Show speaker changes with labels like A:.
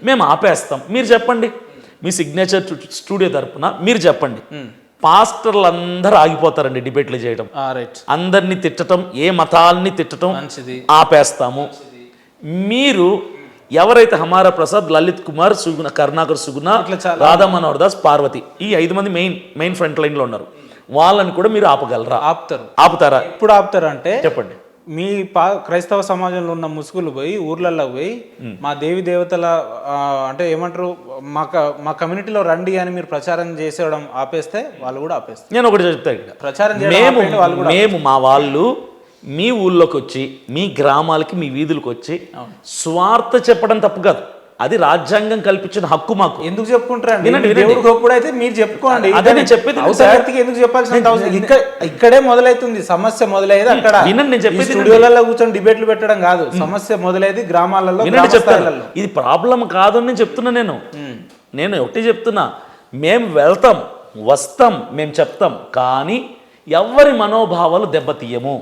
A: మేము ఆపేస్తాం. మీరు చెప్పండి, మీ సిగ్నేచర్ స్టూడియో తరపున మీరు చెప్పండి. పాస్టర్లు అందరూ ఆగిపోతారండి డిబేట్లు చేయడం,
B: రైట్,
A: అందరినీ తిట్టడం, ఏ మతాల్ని తిట్టడం ఆపేస్తాము. మీరు ఎవరైతే హమారా ప్రసాద్, లలిత్ కుమార్, సుగుణ, కరుణాకర్ సుగుణ, రాధా మనోహర్ దాస్, పార్వతి, ఈ 5 మంది మెయిన్ ఫ్రంట్ లైన్లో ఉన్నారు. వాళ్ళని కూడా మీరు ఆపగలరా? ఆపుతారా?
B: ఇప్పుడు ఆపుతారు అంటే
A: చెప్పండి.
B: మీ క్రైస్తవ సమాజంలో ఉన్న ముసుగులు పోయి ఊర్లలో పోయి మా దేవి దేవతల అంటే ఏమంటారు మా కమ్యూనిటీలో రండి అని మీరు ప్రచారం చేసేయడం ఆపేస్తే వాళ్ళు కూడా ఆపేస్తారు.
A: నేను ఒకటి చెప్తాను ఇక్కడ,
B: ప్రచారం
A: మేము మా వాళ్ళు మీ ఊళ్ళోకి వచ్చి, మీ గ్రామాలకి, మీ వీధులకు వచ్చి స్వార్థ చెప్పడం తప్పు కాదు, అది రాజ్యాంగం కల్పించిన హక్కు మాకు.
B: ఎందుకు చెప్పుకుంటారండి? దేవుడు గొప్పడు అయితే మీరు చెప్పుకోండి.
A: అదే నేను చెప్పేది.
B: ఎందుకు చెప్పాల్సిన అవసరం? ఇక్కడే మొదలైతుంది సమస్య, మొదలయ్యేది అక్కడ.
A: వినండి, నేను చెప్పేది.
B: స్టూడియోలలో కూర్చొని డిబేట్లు పెట్టడం కాదు, సమస్య మొదలయ్యేది గ్రామాలలో.
A: ఇది ప్రాబ్లం కాదు అని నేను చెప్తున్నా. నేను ఒకటి చెప్తున్నా, మేము వెళ్తాం, వస్తాం, మేము చెప్తాం, కానీ ఎవరి మనోభావాలు దెబ్బతీయము.